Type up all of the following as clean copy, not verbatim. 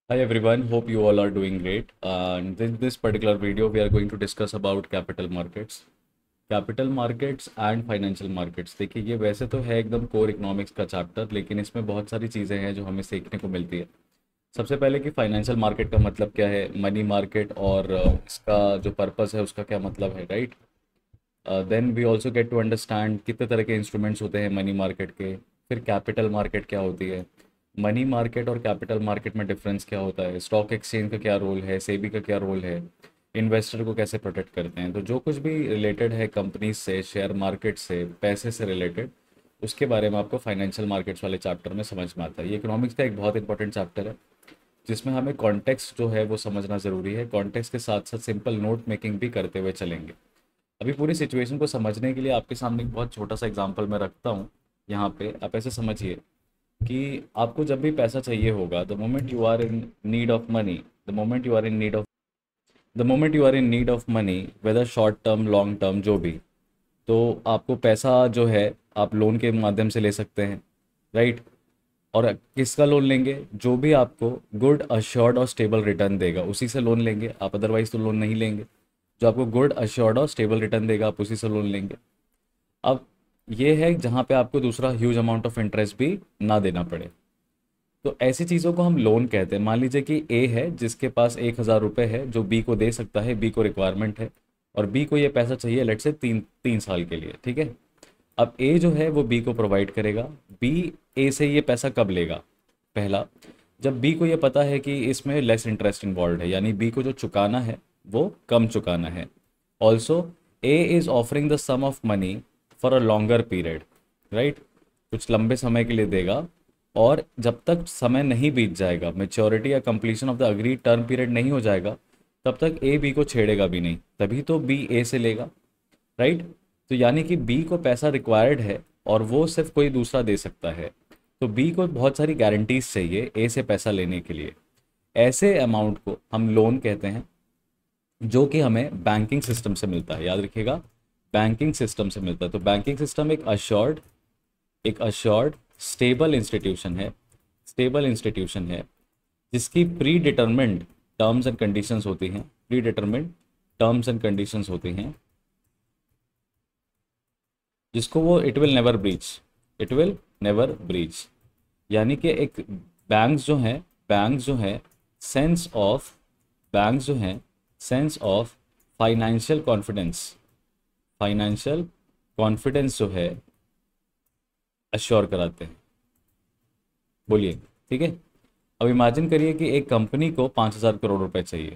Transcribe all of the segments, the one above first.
Hi everyone, hope you all are doing great. And in this particular video, we are going to discuss about capital markets. Capital markets and financial markets. देखिए, ये वैसे तो है एकदम core economics का chapter, लेकिन इसमें बहुत सारी चीज़ें हैं जो हमें सीखने को मिलती है। सबसे पहले कि फाइनेंशियल मार्केट का मतलब क्या है, मनी मार्केट, और इसका जो पर्पस है उसका क्या मतलब है, right. Then we also get to understand कितने तरह के इंस्ट्रूमेंट्स होते हैं मनी मार्केट के। फिर कैपिटल मार्केट क्या होती है, मनी मार्केट और कैपिटल मार्केट में डिफरेंस क्या होता है, स्टॉक एक्सचेंज का क्या रोल है, सेबी का क्या रोल है, इन्वेस्टर को कैसे प्रोटेक्ट करते हैं। तो जो कुछ भी रिलेटेड है कंपनी से, शेयर मार्केट से, पैसे से रिलेटेड, उसके बारे में आपको फाइनेंशियल मार्केट्स वाले चैप्टर में समझ में आता है। ये इकोनॉमिक्स का एक बहुत इंपॉर्टेंट चैप्टर है जिसमें हमें कॉन्टेक्स्ट जो है वो समझना ज़रूरी है। कॉन्टेक्स्ट के साथ साथ सिंपल नोट मेकिंग भी करते हुए चलेंगे। अभी पूरी सिचुएशन को समझने के लिए आपके सामने एक बहुत छोटा सा एग्जांपल मैं रखता हूँ। यहाँ पे आप ऐसे समझिए कि आपको जब भी पैसा चाहिए होगा, the moment you are in need of money, the moment you are in need of the moment you are in need of money, whether short term long term जो भी, तो आपको पैसा जो है आप लोन के माध्यम से ले सकते हैं, राइट। और किसका लोन लेंगे, जो भी आपको गुड अश्योर्ड और स्टेबल रिटर्न देगा उसी से लोन लेंगे आप, अदरवाइज तो लोन नहीं लेंगे। जो आपको गुड अश्योर्ड और स्टेबल रिटर्न देगा आप उसी से लोन लेंगे। अब ये है जहाँ पे आपको दूसरा ह्यूज अमाउंट ऑफ इंटरेस्ट भी ना देना पड़े। तो ऐसी चीज़ों को हम लोन कहते हैं। मान लीजिए कि ए है जिसके पास 1,000 रुपये है जो बी को दे सकता है, बी को रिक्वायरमेंट है, और बी को ये पैसा चाहिए लेट से 3 साल के लिए, ठीक है। अब ए जो है वो बी को प्रोवाइड करेगा। बी ए से ये पैसा कब लेगा, पहला, जब बी को ये पता है कि इसमें लेस इंटरेस्ट इन्वॉल्व है, यानी बी को जो चुकाना है वो कम चुकाना है। Also a is offering the sum of money for a longer period, right, कुछ लंबे समय के लिए देगा। और जब तक समय नहीं बीत जाएगा, मेच्योरिटी या completion of the agree term period नहीं हो जाएगा, तब तक ए बी को छेड़ेगा भी नहीं, तभी तो बी ए से लेगा, राइट। तो यानी कि बी को पैसा रिक्वायर्ड है और वो सिर्फ कोई दूसरा दे सकता है। तो बी को बहुत सारी गारंटीज चाहिए ए से पैसा लेने के लिए। ऐसे अमाउंट को हम लोन कहते हैं, जो कि हमें बैंकिंग सिस्टम से मिलता है। याद रखिएगा, बैंकिंग सिस्टम से मिलता है। तो बैंकिंग सिस्टम एक अश्योर्ड स्टेबल इंस्टीट्यूशन है, स्टेबल इंस्टीट्यूशन है जिसकी pre determined terms and conditions होती हैं, pre determined terms and conditions होती हैं, जिसको वो इट विल नेवर ब्रीच। यानी कि एक बैंक जो है सेंस ऑफ बैंक जो है sense of financial confidence, financial confidence जो है अश्योर कराते हैं। बोलिए, ठीक है। अब इमेजिन करिए कि एक कंपनी को 5,000 करोड़ रुपए चाहिए।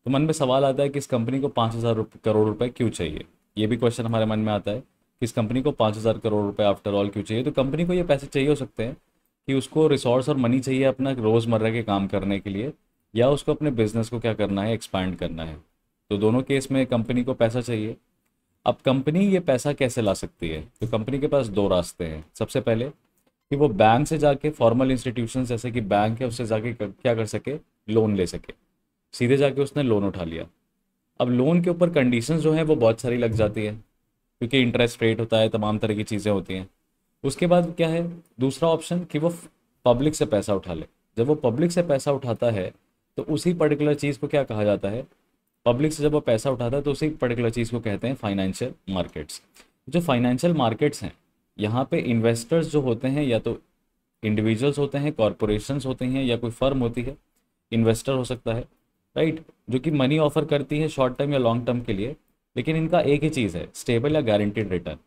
तो मन में सवाल आता है कि इस कंपनी को 5,000 करोड़ रुपए क्यों चाहिए। ये भी क्वेश्चन हमारे मन में आता है कि इस कंपनी को 5,000 करोड़ रुपए आफ्टर ऑल क्यों चाहिए। तो कंपनी को ये पैसे चाहिए हो सकते हैं कि उसको रिसोर्स और मनी चाहिए अपना रोज़मर्रा के काम करने के लिए, या उसको अपने बिजनेस को क्या करना है, एक्सपैंड करना है। तो दोनों केस में कंपनी को पैसा चाहिए। अब कंपनी ये पैसा कैसे ला सकती है, तो कंपनी के पास दो रास्ते हैं। सबसे पहले कि वो बैंक से जाके, फॉर्मल इंस्टीट्यूशन जैसे कि बैंक है उससे जाके क्या कर सके, लोन ले सके। सीधे जाके उसने लोन उठा लिया। अब लोन के ऊपर कंडीशंस जो हैं वो बहुत सारी लग जाती है, क्योंकि इंटरेस्ट रेट होता है, तमाम तरह की चीज़ें होती हैं। उसके बाद क्या है, दूसरा ऑप्शन कि वो पब्लिक से पैसा उठा ले। जब वो पब्लिक से पैसा उठाता है तो उसी पर्टिकुलर चीज़ को क्या कहा जाता है, पब्लिक से जब वो पैसा उठाता है तो उसी पर्टिकुलर चीज़ को कहते हैं फाइनेंशियल मार्केट्स। जो फाइनेंशियल मार्केट्स हैं, यहाँ पे इन्वेस्टर्स जो होते हैं या तो इंडिविजुअल्स होते हैं, कॉरपोरेशंस होती हैं, या कोई फर्म होती है, इन्वेस्टर हो सकता है, राइट, जो कि मनी ऑफर करती है शॉर्ट टर्म या लॉन्ग टर्म के लिए। लेकिन इनका एक ही चीज़ है, स्टेबल या गारंटीड रिटर्न,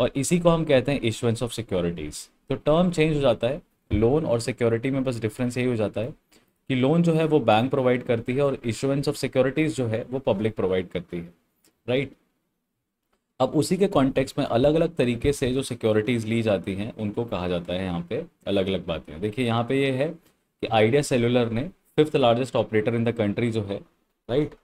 और इसी को हम कहते हैं इशुएंस ऑफ सिक्योरिटीज़। तो टर्म चेंज हो जाता है, लोन और सिक्योरिटी में बस डिफरेंस यही हो जाता है कि लोन जो है वो बैंक प्रोवाइड करती है और इशुएंस ऑफ सिक्योरिटीज़ जो है वो पब्लिक प्रोवाइड करती है, राइट। अब उसी के कॉन्टेक्स्ट में अलग अलग तरीके से जो सिक्योरिटीज़ ली जाती हैं उनको कहा जाता है यहाँ पे अलग अलग बातें। देखिए यहाँ पे ये है कि आइडिया सेलुलर ने fifth largest operator in the country जो है, राइट,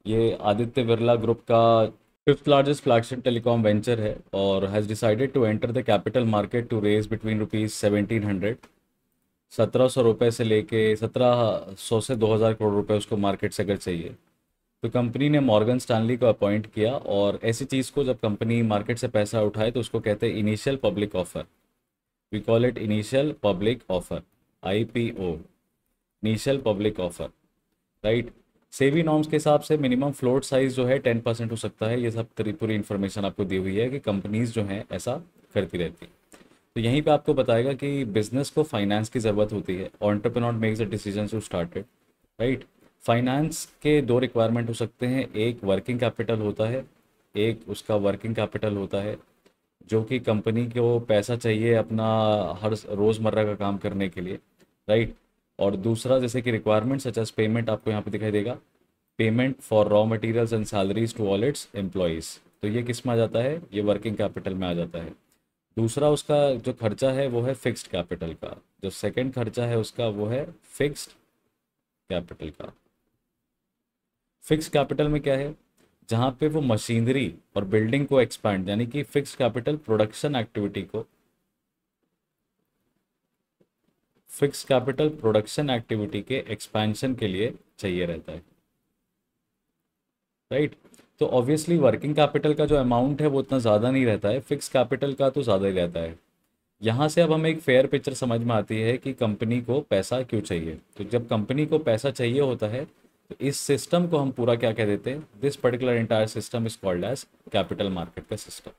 ये आदित्य बिरला ग्रुप का fifth largest flagship telecom venture है, और has decided to enter the capital market to raise between rupees 1,700, 1,700 रुपये से लेके 1,700 से 2,000 करोड़ रुपए उसको मार्केट से अगर चाहिए, तो कंपनी ने मॉर्गन स्टैनली को अपॉइंट किया। और ऐसी चीज़ को जब कंपनी मार्केट से पैसा उठाए तो उसको कहते हैं initial public offer. We call it initial public offer, IPO. Initial public offer, right. SEBI norms के हिसाब से मिनिमम फ्लोट साइज जो है 10% हो सकता है। ये सब पूरी इन्फॉर्मेशन आपको दी हुई है कि कंपनीज जो हैं ऐसा करती रहती हैं। तो यहीं पे आपको बताएगा कि बिजनेस को फाइनेंस की ज़रूरत होती है। Entrepreneur makes the decision to start it, right. Finance के दो रिक्वायरमेंट हो सकते हैं, एक वर्किंग कैपिटल होता है, एक उसका वर्किंग कैपिटल होता है जो कि कंपनी को पैसा चाहिए अपना हर रोज़मर्रा का काम करने के लिए, राइट। और दूसरा जैसे कि रिक्वायरमेंट सच एज पेमेंट, आपको यहाँ पे दिखाई देगा payment for raw materials and salaries to all its employees. तो ये किस में आ जाता है, ये वर्किंग कैपिटल में आ जाता है। दूसरा उसका जो खर्चा है वो है फिक्स्ड कैपिटल का, जो सेकंड खर्चा है उसका वो है फिक्स्ड कैपिटल का। फिक्स्ड कैपिटल में क्या है, जहाँ पे वो मशीनरी और बिल्डिंग को एक्सपैंड, यानी कि फिक्स्ड कैपिटल प्रोडक्शन एक्टिविटी को, फिक्स्ड कैपिटल प्रोडक्शन एक्टिविटी के एक्सपेंशन के लिए चाहिए रहता है, राइट। तो ऑब्वियसली वर्किंग कैपिटल का जो अमाउंट है वो उतना ज़्यादा नहीं रहता है, फिक्स कैपिटल का तो ज़्यादा ही रहता है। यहाँ से अब हमें एक फेयर पिक्चर समझ में आती है कि कंपनी को पैसा क्यों चाहिए। तो जब कंपनी को पैसा चाहिए होता है तो इस सिस्टम को हम पूरा क्या कह देते हैं, this particular entire system is called as capital market का सिस्टम।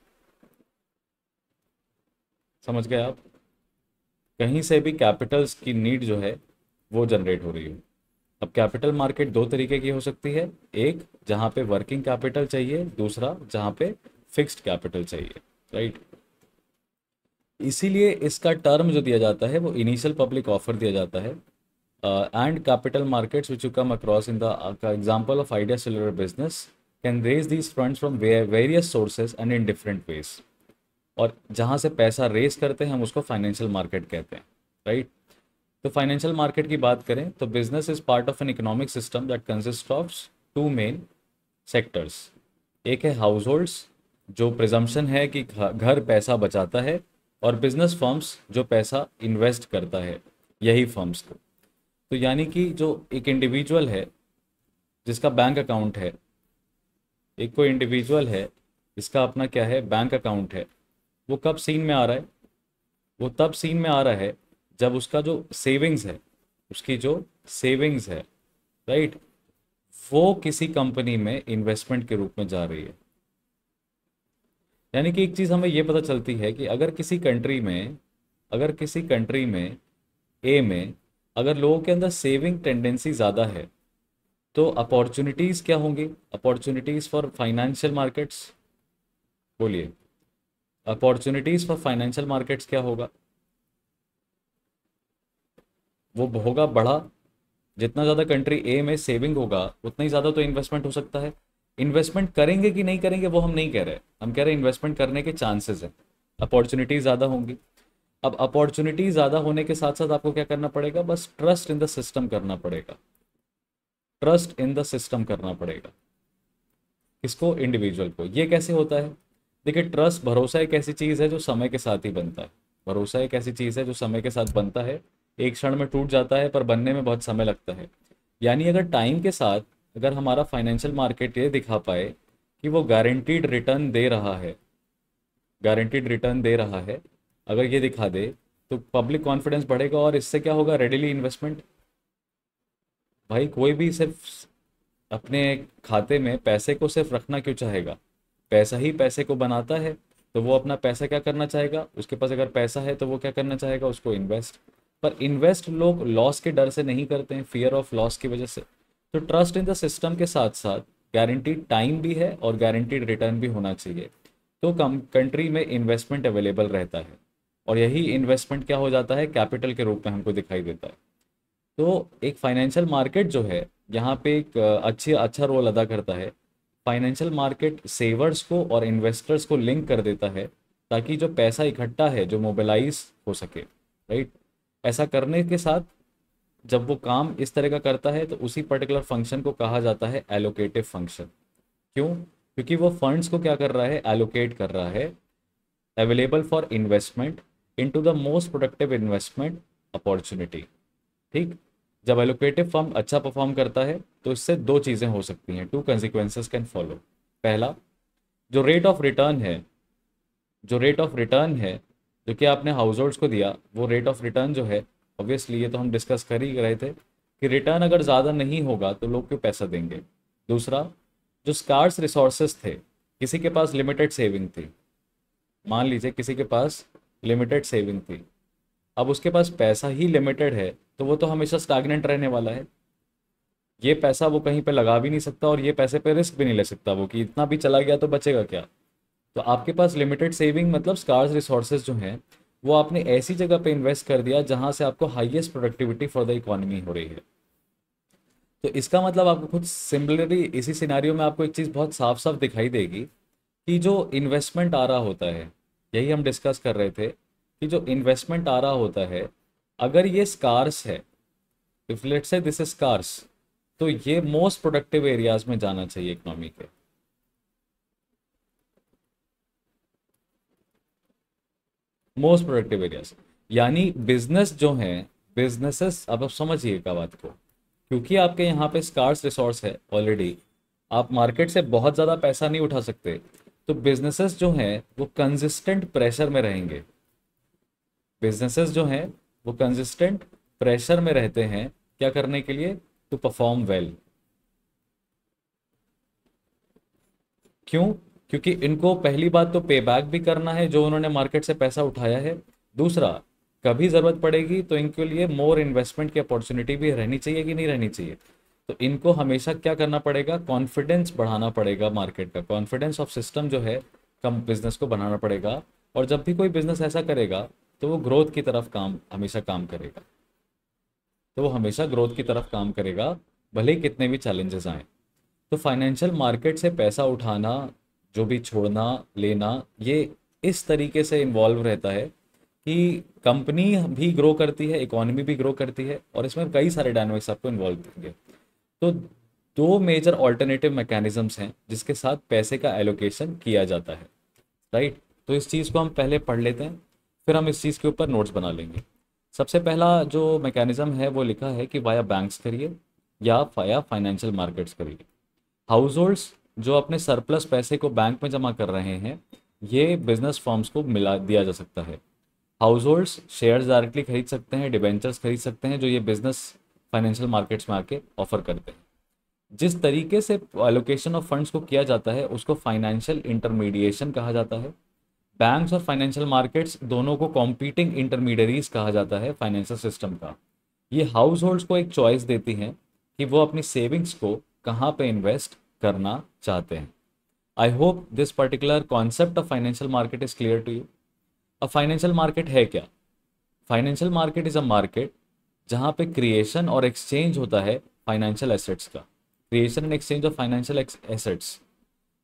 समझ गए आप, कहीं से भी कैपिटल्स की नीड जो है वो जनरेट हो रही हो। अब कैपिटल मार्केट दो तरीके की हो सकती है, एक जहाँ पे वर्किंग कैपिटल चाहिए, दूसरा जहाँ पे फिक्स्ड कैपिटल चाहिए, राइट। इसीलिए इसका टर्म जो दिया जाता है वो इनिशियल पब्लिक ऑफर दिया जाता है। And capital markets which you come across in the example of Idea Cellular business can raise these funds from various sources and in different ways. और जहाँ से पैसा रेज करते हैं हम उसको फाइनेंशियल मार्केट कहते हैं, राइट। तो फाइनेंशियल मार्केट की बात करें तो business is part of an economic system that consist of two main sectors. एक है हाउस होल्ड्स, जो प्रिजम्पशन है कि घर पैसा बचाता है, और बिजनेस फर्म्स जो पैसा इन्वेस्ट करता है, यही फर्म्स को। तो यानी कि जो एक इंडिविजुअल है जिसका बैंक अकाउंट है, एक कोई इंडिविजुअल है जिसका अपना क्या है, बैंक अकाउंट है, वो कब सीन में आ रहा है, वो तब सीन में आ रहा है जब उसका जो सेविंग्स है, उसकी जो सेविंग्स है, राइट, वो किसी कंपनी में इन्वेस्टमेंट के रूप में जा रही है। यानी कि एक चीज़ हमें ये पता चलती है कि अगर किसी कंट्री में, अगर किसी कंट्री में ए में अगर लोगों के अंदर सेविंग टेंडेंसी ज़्यादा है तो अपॉर्चुनिटीज़ क्या होंगी, अपॉर्चुनिटीज़ फॉर फाइनेंशियल मार्केट्स, बोलिए अपॉर्चुनिटीज़ फॉर फाइनेंशियल मार्केट्स क्या होगा, वो होगा बढ़ा। जितना ज़्यादा कंट्री ए में सेविंग होगा उतना ही ज़्यादा तो इन्वेस्टमेंट हो सकता है। इन्वेस्टमेंट करेंगे कि नहीं करेंगे वो हम नहीं कह रहे, हम कह रहे हैं इन्वेस्टमेंट करने के चांसेस हैं, अपॉर्चुनिटी ज़्यादा होंगी। अब अपॉर्चुनिटी ज़्यादा होने के साथ साथ आपको क्या करना पड़ेगा, बस ट्रस्ट इन द सिस्टम करना पड़ेगा, ट्रस्ट इन द सिस्टम करना पड़ेगा। किसको, इंडिविजुअल को। ये कैसे होता है, देखिए ट्रस्ट, भरोसा एक ऐसी चीज़ है जो समय के साथ ही बनता है। भरोसा एक ऐसी चीज़ है जो समय के साथ बनता है, एक क्षण में टूट जाता है पर बनने में बहुत समय लगता है। यानी अगर टाइम के साथ अगर हमारा फाइनेंशियल मार्केट ये दिखा पाए कि वो गारंटीड रिटर्न दे रहा है, गारंटीड रिटर्न दे रहा है, अगर ये दिखा दे तो पब्लिक कॉन्फिडेंस बढ़ेगा और इससे क्या होगा, रेडिली इन्वेस्टमेंट। भाई कोई भी सिर्फ अपने खाते में पैसे को सिर्फ रखना क्यों चाहेगा, पैसा ही पैसे को बनाता है। तो वो अपना पैसा क्या करना चाहेगा, उसके पास अगर पैसा है तो वो क्या करना चाहेगा, उसको इन्वेस्ट। पर इन्वेस्ट लोग लॉस के डर से नहीं करते हैं, फियर ऑफ लॉस की वजह से। तो ट्रस्ट इन द सिस्टम के साथ साथ गारंटीड टाइम भी है और गारंटीड रिटर्न भी होना चाहिए, तो कम कंट्री में इन्वेस्टमेंट अवेलेबल रहता है। और यही इन्वेस्टमेंट क्या हो जाता है, कैपिटल के रूप में हमको दिखाई देता है। तो एक फाइनेंशियल मार्केट जो है यहाँ पे एक अच्छा रोल अदा करता है। फाइनेंशियल मार्केट सेवर्स को और इन्वेस्टर्स को लिंक कर देता है ताकि जो पैसा इकट्ठा है जो मोबिलाइज हो सके, राइट। ऐसा करने के साथ जब वो काम इस तरह का करता है तो उसी पर्टिकुलर फंक्शन को कहा जाता है एलोकेटिव फंक्शन। क्यों, क्योंकि वो फंड्स को क्या कर रहा है, एलोकेट कर रहा है, available for investment into the most productive investment opportunity. ठीक, जब एलोकेटिव फर्म अच्छा परफॉर्म करता है तो इससे दो चीज़ें हो सकती हैं, टू कंसिक्वेंसेस कैन फॉलो। पहला, जो रेट ऑफ रिटर्न है, जो रेट ऑफ रिटर्न है जो कि आपने हाउस होल्ड्स को दिया, वो रेट ऑफ रिटर्न जो है, ऑब्वियसली ये तो हम डिस्कस कर ही रहे थे कि रिटर्न अगर ज़्यादा नहीं होगा तो लोग क्यों पैसा देंगे। दूसरा, जो स्कार्स रिसोर्सेस थे, किसी के पास लिमिटेड सेविंग थी, मान लीजिए किसी के पास लिमिटेड सेविंग थी, अब उसके पास पैसा ही लिमिटेड है, तो वो तो हमेशा स्टैग्नेंट रहने वाला है। ये पैसा वो कहीं पे लगा भी नहीं सकता और ये पैसे पे रिस्क भी नहीं ले सकता वो, कि इतना भी चला गया तो बचेगा क्या। तो आपके पास लिमिटेड सेविंग मतलब स्कार्स रिसोर्सेज जो हैं वो आपने ऐसी जगह पे इन्वेस्ट कर दिया जहां से आपको highest productivity for the economy हो रही है। तो इसका मतलब आपको कुछ सिमिलरली इसी सिनारियो में आपको एक चीज़ बहुत साफ साफ दिखाई देगी कि जो इन्वेस्टमेंट आ रहा होता है, यही हम डिस्कस कर रहे थे कि जो इन्वेस्टमेंट आ रहा होता है, अगर ये स्कार्स है, if let's say this is scarce, तो ये मोस्ट प्रोडक्टिव एरियाज में जाना चाहिए इकोनॉमी के। मोस्ट प्रोडक्टिव एरियाज यानी बिजनेस जो है, बिजनेसेस, अब आप समझिएगा बात को, क्योंकि आपके यहाँ पे स्कार्स रिसोर्स है ऑलरेडी, आप मार्केट से बहुत ज़्यादा पैसा नहीं उठा सकते, तो बिजनेसेस जो हैं वो कंसिस्टेंट प्रेशर में रहेंगे। बिजनेसेस जो हैं वो कंसिस्टेंट प्रेशर में रहते हैं, क्या करने के लिए, टू परफॉर्म वेल। क्यों? क्योंकि इनको पहली बात तो पे बैक भी करना है जो उन्होंने मार्केट से पैसा उठाया है। दूसरा, कभी ज़रूरत पड़ेगी तो इनके लिए मोर इन्वेस्टमेंट की अपॉर्चुनिटी भी रहनी चाहिए कि नहीं रहनी चाहिए। तो इनको हमेशा क्या करना पड़ेगा, कॉन्फिडेंस बढ़ाना पड़ेगा, मार्केट का कॉन्फिडेंस ऑफ सिस्टम जो है कम बिजनेस को बनाना पड़ेगा। और जब भी कोई बिजनेस ऐसा करेगा तो वो ग्रोथ की तरफ काम हमेशा काम करेगा, तो वो हमेशा ग्रोथ की तरफ काम करेगा, भले ही कितने भी चैलेंजेस आए। तो फाइनेंशियल मार्केट से पैसा उठाना, जो भी छोड़ना लेना, ये इस तरीके से इन्वॉल्व रहता है कि कंपनी भी ग्रो करती है, इकोनॉमी भी ग्रो करती है, और इसमें कई सारे डायनामिक्स आपको इन्वॉल्व करेंगे। तो दो मेजर ऑल्टरनेटिव मैकेनिज्म्स हैं जिसके साथ पैसे का एलोकेशन किया जाता है, राइट। तो इस चीज़ को हम पहले पढ़ लेते हैं, फिर हम इस चीज़ के ऊपर नोट्स बना लेंगे। सबसे पहला जो मैकेनिज्म है वो लिखा है कि वाया बैंक्स करिए या वाया फाइनेंशियल मार्केट्स करिए। हाउस होल्ड्स जो अपने सरप्लस पैसे को बैंक में जमा कर रहे हैं, ये बिजनेस फर्म्स को मिला दिया जा सकता है। हाउस होल्ड्स शेयर्स डायरेक्टली खरीद सकते हैं, डिबेंचर्स खरीद सकते हैं, जो ये बिजनेस फाइनेंशियल मार्केट्स में आके ऑफर करते हैं। जिस तरीके से एलोकेशन ऑफ फंड्स को किया जाता है उसको फाइनेंशियल इंटरमीडिएशन कहा जाता है। बैंक्स और फाइनेंशियल मार्केट्स दोनों को कॉम्पीटिंग इंटरमीडियरीज कहा जाता है फाइनेंशियल सिस्टम का। ये हाउस होल्ड्स को एक चॉइस देती हैं कि वो अपनी सेविंग्स को कहाँ पे इन्वेस्ट करना चाहते हैं। I hope this particular concept of financial market is clear to you. अब फाइनेंशियल मार्केट है क्या? Financial market is a market जहाँ पे क्रिएशन और एक्सचेंज होता है फाइनेंशियल एसेट्स का, creation and exchange of financial assets,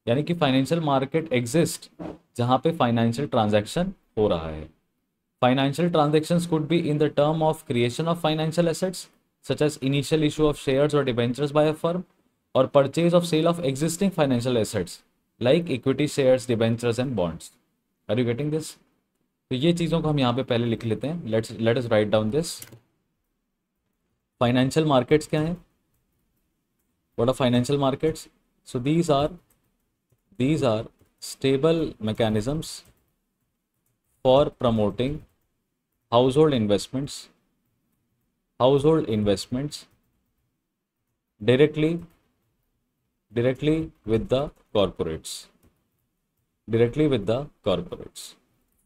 यानी कि फाइनेंशियल मार्केट एग्जिस्ट जहाँ पे फाइनेंशियल ट्रांजैक्शन हो रहा है। Financial transactions could be in the term of creation of financial assets such as initial issue of shares और debentures by a firm, और purchase of sale of existing financial assets like equity shares, debentures and bonds. Are you getting this? तो ये चीज़ों को हम यहाँ पे पहले लिख लेते हैं। Let us write down this. Financial markets क्या हैं? What are financial markets? So these are stable mechanisms for promoting household investments directly with the corporates,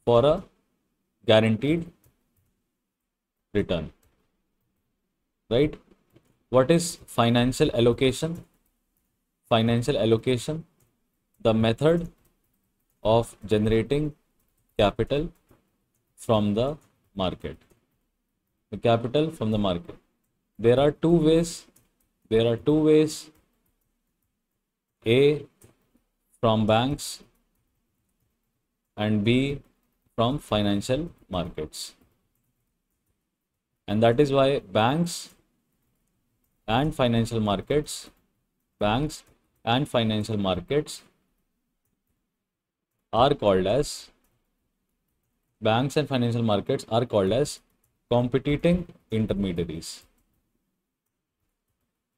for a guaranteed return, right? What is financial allocation? The method of generating capital from the market. The capital from the market. There are two ways. A from banks and B from financial markets. And that is why banks and financial markets are called as competing intermediaries.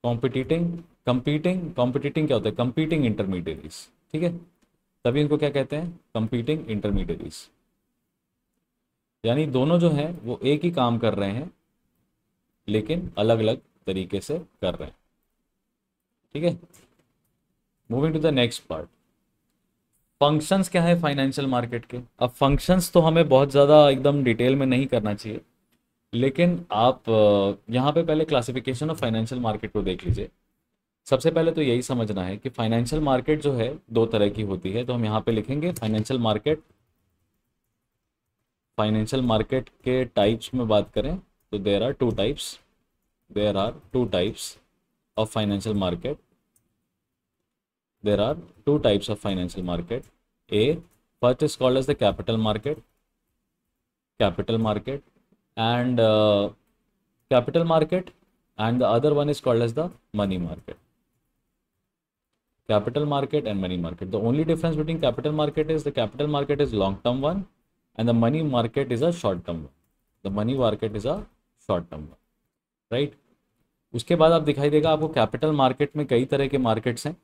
competing क्या होता है? competing intermediaries, ठीक है, तभी इनको क्या कहते हैं? competing intermediaries। यानी दोनों जो हैं वो एक ही काम कर रहे हैं लेकिन अलग अलग तरीके से कर रहे हैं। ठीक है, moving to the next part. Functions क्या है फाइनेंशियल मार्केट के? अब फंक्शंस तो हमें बहुत ज़्यादा एकदम डिटेल में नहीं करना चाहिए, लेकिन आप यहाँ पे पहले क्लासिफिकेशन ऑफ फाइनेंशियल मार्केट को देख लीजिए। सबसे पहले तो यही समझना है कि फाइनेंशियल मार्केट जो है दो तरह की होती है। तो हम यहाँ पे लिखेंगे फाइनेंशियल मार्केट। फाइनेंशियल मार्केट के टाइप्स में बात करें तो there are two types of financial market. There are two types of financial market. A, first is called as the capital market and capital market, and the other one is called as the money market. Capital market and money market, the only difference between capital market is the capital market is long term one and the money market is a short term one. The money market is a short term one, right? उसके बाद आप दिखाई देगा आपको capital market में कई तरह के मार्केट्स हैं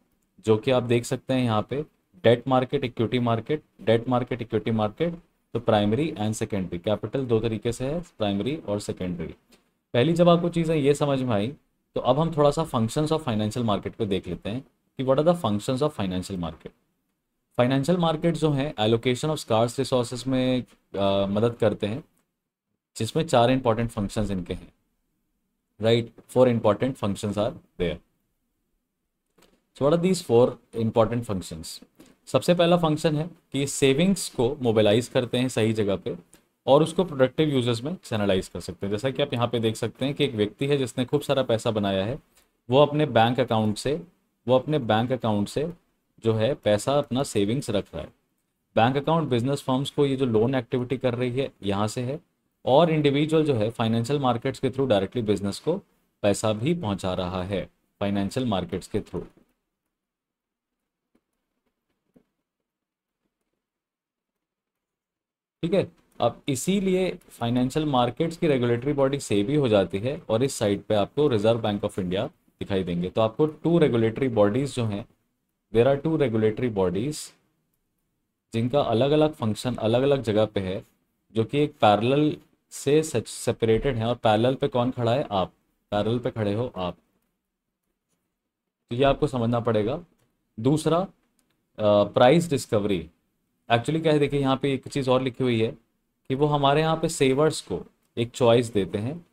जो कि आप देख सकते हैं यहाँ पे। Debt market, equity market, debt market, equity market. तो प्राइमरी एंड सेकेंडरी कैपिटल दो तरीके से है, प्राइमरी और सेकेंडरी। पहली जब आपको चीज़ें ये समझ में आई तो अब हम थोड़ा सा फंक्शंस ऑफ फाइनेंशियल मार्केट को देख लेते हैं कि what are the functions of financial market. Financial market जो है एलोकेशन ऑफ स्कार्स रिसोर्सेज में मदद करते हैं, जिसमें चार इंपॉर्टेंट फंक्शंस इनके हैं, right? 4 important functions are there. So what are these 4 important functions? सबसे पहला फंक्शन है कि सेविंग्स को मोबिलाइज करते हैं सही जगह पे और उसको प्रोडक्टिव यूजेस में चैनलाइज कर सकते हैं। जैसा कि आप यहाँ पे देख सकते हैं कि एक व्यक्ति है जिसने खूब सारा पैसा बनाया है, वो अपने बैंक अकाउंट से जो है पैसा अपना सेविंग्स रख रहा है। बैंक अकाउंट बिजनेस फर्म्स को ये जो लोन एक्टिविटी कर रही है यहाँ से है, और इंडिविजुअल जो है फाइनेंशियल मार्केट्स के थ्रू डायरेक्टली बिजनेस को पैसा भी पहुँचा रहा है फाइनेंशियल मार्केट्स के थ्रू। ठीक है, अब इसीलिए फाइनेंशियल मार्केट्स की रेगुलेटरी बॉडी सेबी हो जाती है और इस साइड पे आपको रिजर्व बैंक ऑफ इंडिया दिखाई देंगे। तो आपको 2 रेगुलेटरी बॉडीज जो हैं, देयर आर 2 रेगुलेटरी बॉडीज जिनका अलग अलग फंक्शन अलग अलग जगह पे है, जो कि एक पैरेलल से सेपरेटेड है। और पैरेलल पे कौन खड़ा है? आप। पैरेलल पे खड़े हो आप, तो ये आपको समझना पड़ेगा। दूसरा, प्राइस डिस्कवरी। एक्चुअली क्या है, देखिए यहाँ पे एक चीज़ और लिखी हुई है कि वो हमारे यहाँ पे सेवर्स को एक चॉइस देते हैं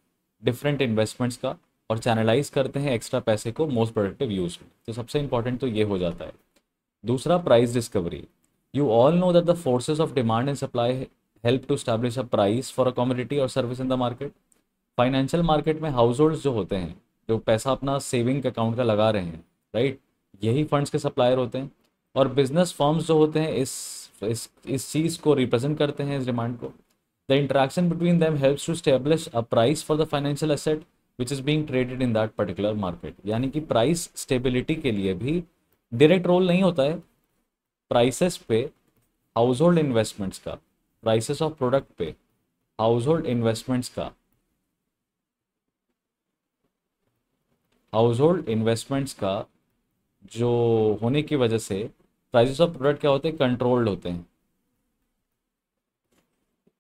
डिफरेंट इन्वेस्टमेंट्स का और चैनलाइज करते हैं एक्स्ट्रा पैसे को मोस्ट प्रोडक्टिव यूज में। तो सबसे इंपॉर्टेंट तो ये हो जाता है। दूसरा, price discovery. You all know that the forces of demand and supply help to establish a price for a commodity और service in the market. Financial market में हाउस होल्ड्स जो होते हैं, जो पैसा अपना सेविंग अकाउंट का लगा रहे हैं, राइट, यही फंड्स के सप्लायर होते हैं। और बिजनेस फर्म्स जो होते हैं इस चीज़ को रिप्रेजेंट करते हैं, इस डिमांड को। The interaction between them helps to establish a price for the financial asset which is being traded in that particular market. यानी कि प्राइस स्टेबिलिटी के लिए भी डायरेक्ट रोल नहीं होता है प्राइसेस पे हाउस होल्ड इन्वेस्टमेंट्स का, प्राइसेस ऑफ प्रोडक्ट पे हाउस होल्ड इन्वेस्टमेंट्स का। हाउस होल्ड इन्वेस्टमेंट्स का जो होने की वजह से प्राइसेस ऑफ प्रोडक्ट क्या होते हैं? कंट्रोल्ड होते हैं।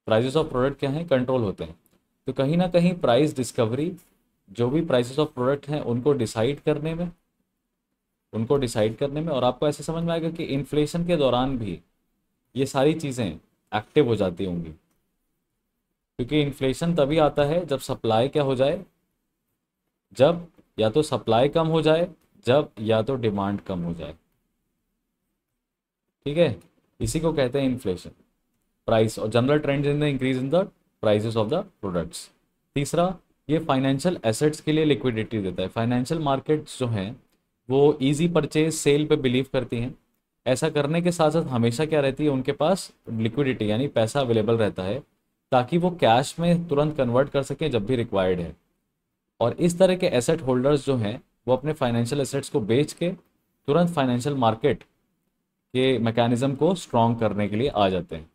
प्राइसेस ऑफ प्रोडक्ट क्या हैं? कंट्रोल होते हैं। तो कहीं ना कहीं प्राइस डिस्कवरी, जो भी प्राइसेस ऑफ प्रोडक्ट हैं उनको डिसाइड करने में और आपको ऐसे समझ में आएगा कि इन्फ्लेशन के दौरान भी ये सारी चीज़ें एक्टिव हो जाती होंगी, क्योंकि इन्फ्लेशन तभी आता है जब सप्लाई क्या हो जाए, जब या तो सप्लाई कम हो जाए, जब या तो डिमांड कम हो जाए। ठीक है, इसी को कहते हैं इन्फ्लेशन। प्राइस और general trends in the increase in the prices of the products. तीसरा, ये फाइनेंशियल एसेट्स के लिए लिक्विडिटी देता है। फाइनेंशियल मार्केट्स जो हैं वो इजी परचेज सेल पे बिलीव करती हैं। ऐसा करने के साथ साथ हमेशा क्या रहती है, उनके पास लिक्विडिटी यानी पैसा अवेलेबल रहता है, ताकि वो कैश में तुरंत कन्वर्ट कर सकें जब भी रिक्वायर्ड है। और इस तरह के एसेट होल्डर्स जो हैं वो अपने फाइनेंशियल एसेट्स को बेच के तुरंत फाइनेंशियल मार्केट के मैकेनिज्म को स्ट्रॉन्ग करने के लिए आ जाते हैं।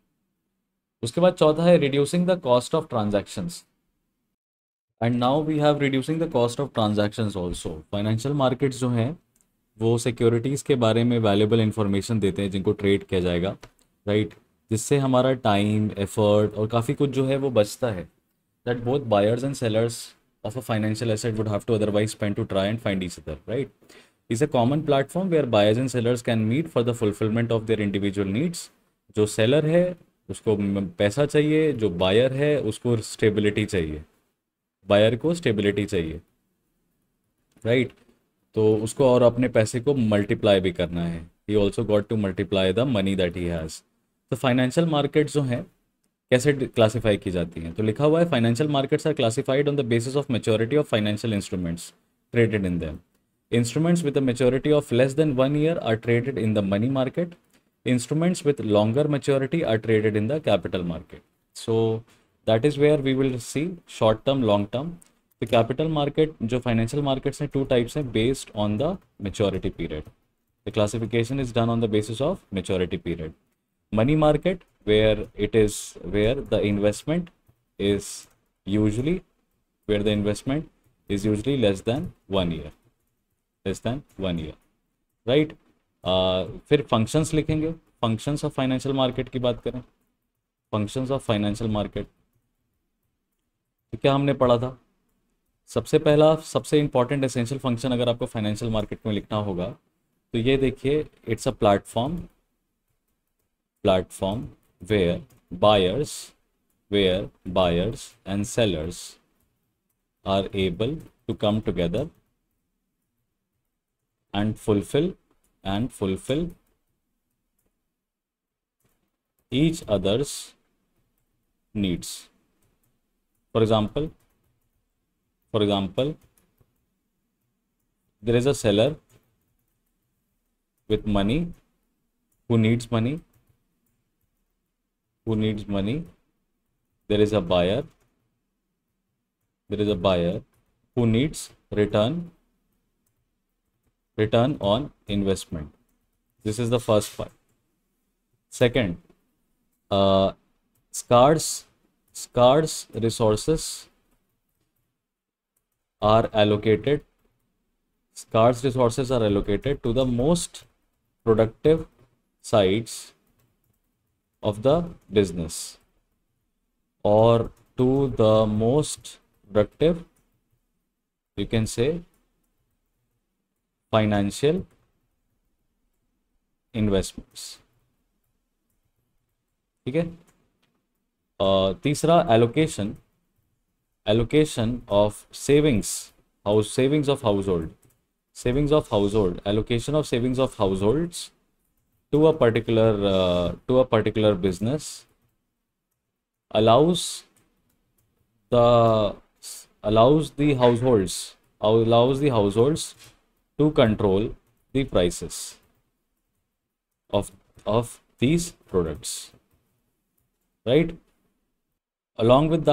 उसके बाद चौथा है reducing the cost of transactions. And now we have reducing the cost of transactions also. Financial markets जो हैं वो सिक्योरिटीज़ के बारे में वैल्यूएबल इंफॉर्मेशन देते हैं जिनको ट्रेड किया जाएगा, राइट, जिससे हमारा टाइम, एफर्ट और काफ़ी कुछ जो है वो बचता है। That both buyers and sellers of a financial asset would have to otherwise spend to try and find each other, right? Is a common platform where buyers and sellers can meet for the fulfillment of their individual needs. जो seller है उसको पैसा चाहिए, जो buyer है उसको stability चाहिए, buyer को स्टेबिलिटी चाहिए, राइट? तो उसको और अपने पैसे को मल्टीप्लाई भी करना है. He also got to multiply the money that he has. तो फाइनेंशियल मार्केट जो हैं कैसे क्लासीफाई की जाती हैं, तो लिखा हुआ है financial markets are classified on the basis of maturity of financial instruments traded in them. Instruments with a maturity of less than 1 year are traded in the money market. Instruments with longer maturity are traded in the capital market. So that is where we will see short term, long term. The capital market, जो financial markets हैं, two types हैं based on the maturity period. The classification is done on the basis of maturity period. Money market, where the investment is usually less than 1 year. Less than 1 year, right? फिर functions लिखेंगे. Functions of financial market की बात करें, functions of financial market, तो क्या हमने पढ़ा था? सबसे पहला, सबसे इंपॉर्टेंट एसेंशियल फंक्शन अगर आपको फाइनेंशियल मार्केट में लिखना होगा तो ये देखिए, it's a platform where buyers and sellers are able to come together and fulfill each other's needs. For example, there is a seller with money who needs money. There is a buyer who needs return on investment. This is the first part. Second, scarce resources are allocated to the most productive sides of the business, or to the most productive, you can say, financial investments. ठीक है. तीसरा, allocation of savings of household, allocation of savings of households to a particular business allows the households to control the prices of these products, right? Along with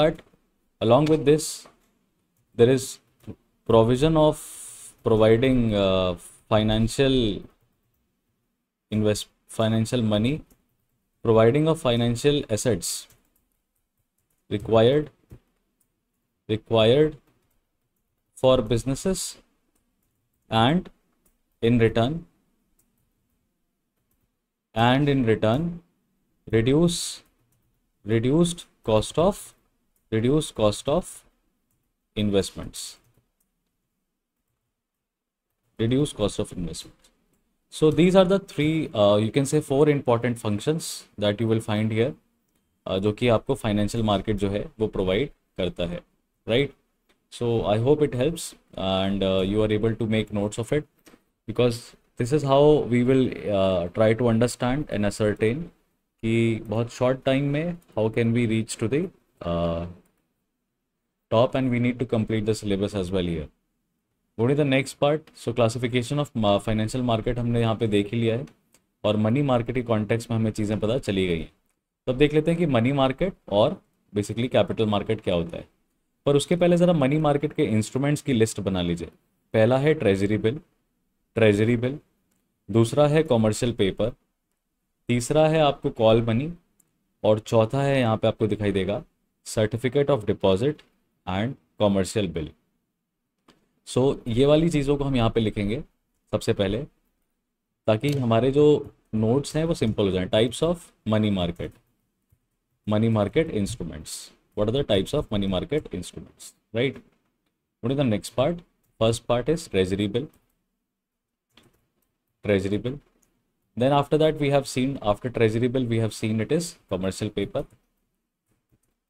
this, there is provision of providing financial money, providing of financial assets required for businesses, and in return reduced cost of investments. So these are the three, you can say 4 important functions that you will find here, जो कि आपको financial market जो है वो provide करता है, right? So I hope it helps and you are able to make notes of it, because this is how we will try to understand and ascertain कि बहुत short time में how can we reach to the top, and we need to complete the syllabus as well here. Going to the next part. So classification of financial market हमने यहाँ पे देख ही लिया है, और मनी मार्केट के context में हमें चीज़ें पता चली गई हैं. तो अब देख लेते हैं कि मनी मार्केट और बेसिकली कैपिटल मार्केट क्या होता है. पर उसके पहले ज़रा मनी मार्केट के इंस्ट्रूमेंट्स की लिस्ट बना लीजिए. पहला है ट्रेजरी बिल, दूसरा है कॉमर्शियल पेपर, तीसरा है आपको कॉल मनी, और चौथा है यहाँ पे आपको दिखाई देगा certificate of deposit and commercial bill. So ये वाली चीज़ों को हम यहाँ पे लिखेंगे सबसे पहले, ताकि हमारे जो नोट्स हैं वो सिंपल हो जाएं. Types of money market instruments. What are the types of money market instruments, right? What is the next part? First part is treasury bill. Treasury bill. Then after that we have seen, after treasury bill we have seen it is commercial paper.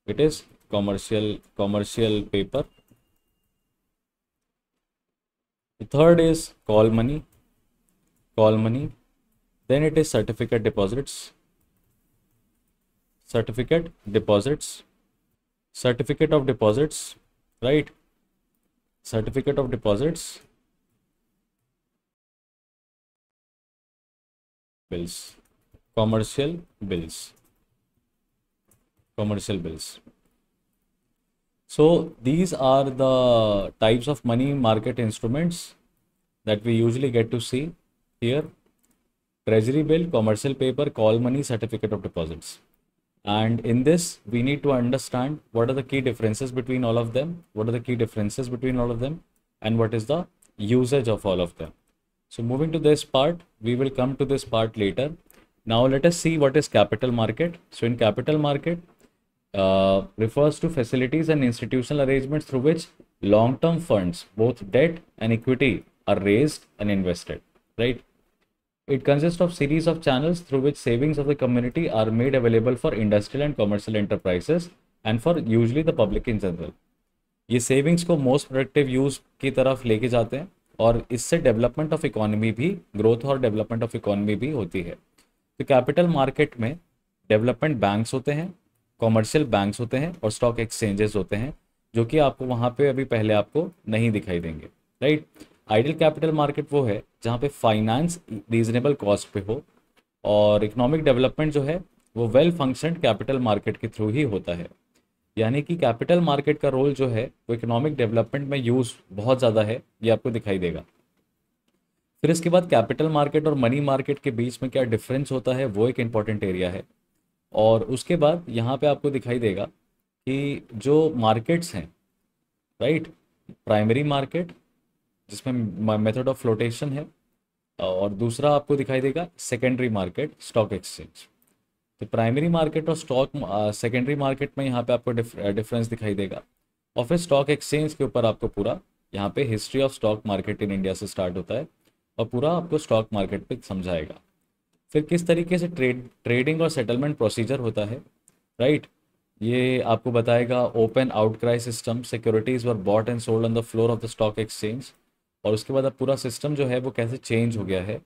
It is commercial paper. The third is call money. Call money. Then it is certificate deposits. Certificate deposits. Certificate of deposits, right? Certificate of deposits. Bills. Commercial bills. Commercial bills. So these are the types of money market instruments that we usually get to see here. Treasury bill, commercial paper, call money, certificate of deposits. And in this, we need to understand what are the key differences between all of them, what are the key differences between all of them, and what is the usage of all of them. So moving to this part, we will come to this part later. Now let us see what is capital market. So in capital market, refers to facilities and institutional arrangements through which long-term funds, both debt and equity, are raised and invested, right? It consists of series of channels through which savings of the community are made available for industrial and commercial enterprises and for usually the public in general. ये savings को most productive use की तरफ लेके जाते हैं और इससे development of economy भी, ग्रोथ और डेवलपमेंट ऑफ इकोनॉमी भी होती है. तो कैपिटल मार्केट में डेवलपमेंट बैंक्स होते हैं, कॉमर्शियल बैंक्स होते हैं और स्टॉक एक्सचेंजेस होते हैं, जो कि आपको वहाँ पे अभी पहले आपको नहीं दिखाई देंगे, राइट. आइडियल कैपिटल मार्केट वो है जहाँ पे फाइनेंस रीजनेबल कॉस्ट पे हो और इकोनॉमिक डेवलपमेंट जो है वो वेल फंक्शनड कैपिटल मार्केट के थ्रू ही होता है. यानी कि कैपिटल मार्केट का रोल जो है वो इकोनॉमिक डेवलपमेंट में यूज़ बहुत ज़्यादा है, ये आपको दिखाई देगा. फिर इसके बाद कैपिटल मार्केट और मनी मार्केट के बीच में क्या डिफरेंस होता है वो एक इम्पॉर्टेंट एरिया है. और उसके बाद यहाँ पे आपको दिखाई देगा कि जो मार्केट्स हैं, राइट, प्राइमरी मार्केट जिसमें मेथड ऑफ फ्लोटेशन है और दूसरा आपको दिखाई देगा सेकेंडरी मार्केट, स्टॉक एक्सचेंज. तो प्राइमरी मार्केट और स्टॉक सेकेंडरी मार्केट में यहाँ पे आपको डिफरेंस दिखाई देगा. और फिर स्टॉक एक्सचेंज के ऊपर आपको पूरा यहाँ पे history of stock market in India से स्टार्ट होता है और पूरा आपको स्टॉक मार्केट पे समझाएगा. फिर किस तरीके से ट्रेडिंग और सेटलमेंट प्रोसीजर होता है, राइट, ये आपको बताएगा. Open outcry system, securities were bought and sold on the floor of the stock exchange. और उसके बाद अब पूरा सिस्टम जो है वो कैसे चेंज हो गया है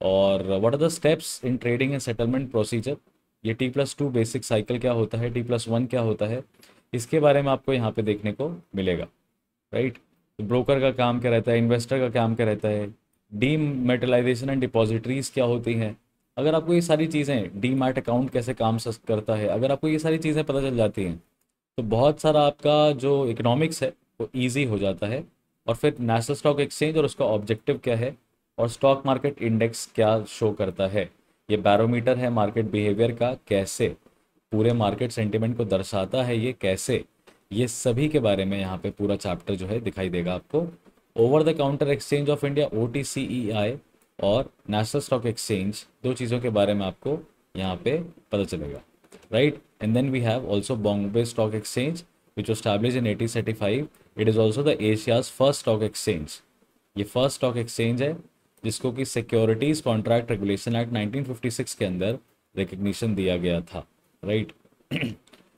और what are the steps in trading and settlement procedure. ये T+2 बेसिक साइकिल क्या होता है, T+1 क्या होता है, इसके बारे में आपको यहाँ पे देखने को मिलेगा, राइट. तो ब्रोकर का काम क्या रहता है, इन्वेस्टर का काम क्या रहता है, डीमेटलाइजेशन एंड डिपॉजिटरीज क्या होती हैं. अगर आपको ये सारी चीज़ें, डीमैट अकाउंट कैसे काम करता है, अगर आपको ये सारी चीज़ें पता चल जाती हैं तो बहुत सारा आपका जो इकोनॉमिक्स है वो ईजी हो जाता है. और फिर नेशनल स्टॉक एक्सचेंज और उसका ऑब्जेक्टिव क्या है और स्टॉक मार्केट इंडेक्स क्या शो करता है, ये बैरोमीटर है मार्केट बिहेवियर का, कैसे पूरे मार्केट सेंटिमेंट को दर्शाता है, ये कैसे, ये सभी के बारे में यहाँ पे पूरा चैप्टर जो है दिखाई देगा आपको. Over the counter exchange of India OTCEI और नेशनल स्टॉक एक्सचेंज, दो चीज़ों के बारे में आपको यहाँ पे पता चलेगा, right. And then we have also Bombay stock exchange which was established in 1835. It is also the Asia's first stock exchange. ये फर्स्ट स्टॉक एक्सचेंज है जिसको कि सिक्योरिटीज कॉन्ट्रैक्ट रेगुलेशन एक्ट 1956 के अंदर रिकग्निशन दिया गया था, right.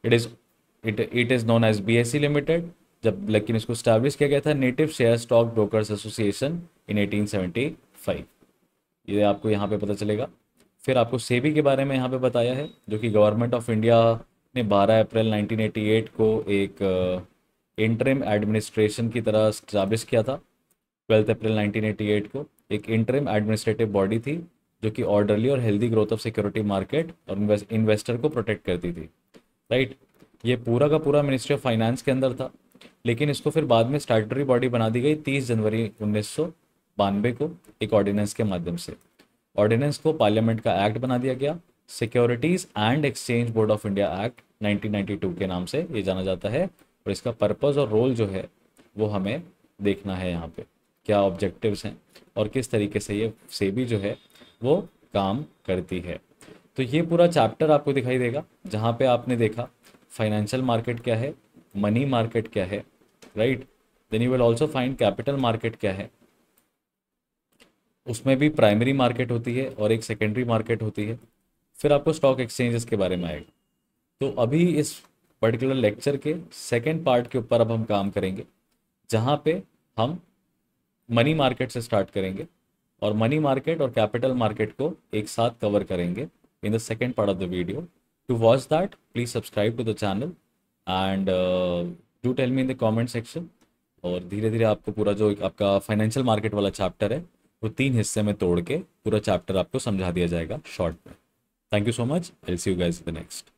It is known as BSE limited, जब लेकिन इसको स्टैब्लिश किया गया था native share stock brokers association in 1875. ये आपको यहाँ पे पता चलेगा. फिर आपको सेबी के बारे में यहाँ पे बताया है, जो कि गवर्नमेंट ऑफ इंडिया ने 12 अप्रैल 1988 को एक इंटरिम एडमिनिस्ट्रेशन की तरह स्टैब्लिश किया था. 12 अप्रैल 1988 को एक इंटरिम एडमिनिस्ट्रेटिव बॉडी थी जो कि ऑर्डरली और healthy growth of security market और इन्वेस्टर को प्रोटेक्ट करती थी, राइट. ये पूरा का पूरा मिनिस्ट्री ऑफ फाइनेंस के अंदर था, लेकिन इसको फिर बाद में स्टैट्यूटरी बॉडी बना दी गई 30 जनवरी 1992 को एक ऑर्डिनेंस के माध्यम से. ऑर्डिनेंस को पार्लियामेंट का एक्ट बना दिया गया. Securities and exchange board of India act 1992 के नाम से ये जाना जाता है. और इसका पर्पज़ और रोल जो है वो हमें देखना है यहाँ पे, क्या ऑब्जेक्टिव्स हैं और किस तरीके से ये सेबी जो है वो काम करती है. तो ये पूरा चैप्टर आपको दिखाई देगा जहाँ पे आपने देखा फाइनेंशियल मार्केट क्या है, मनी मार्केट क्या है, right. Then you will also find capital market क्या है। उसमें भी प्राइमरी मार्केट होती है और एक सेकेंडरी मार्केट होती है। फिर आपको स्टॉक एक्सचेंजेस के बारे में आएगा। तो अभी इस पर्टिकुलर लेक्चर के सेकेंड पार्ट के ऊपर अब हम काम करेंगे, जहाँ पे हम मनी मार्केट से स्टार्ट करेंगे और मनी मार्केट और कैपिटल मार्केट को एक साथ कवर करेंगे in the second part of the video. To watch that please subscribe to the channel and do tell me in the comment section. और धीरे धीरे आपको पूरा जो आपका फाइनेंशियल मार्केट वाला चैप्टर है वो 3 हिस्से में तोड़ के पूरा चैप्टर आपको समझा दिया जाएगा शॉर्ट में। Thank you so much. I will see you guys in the next.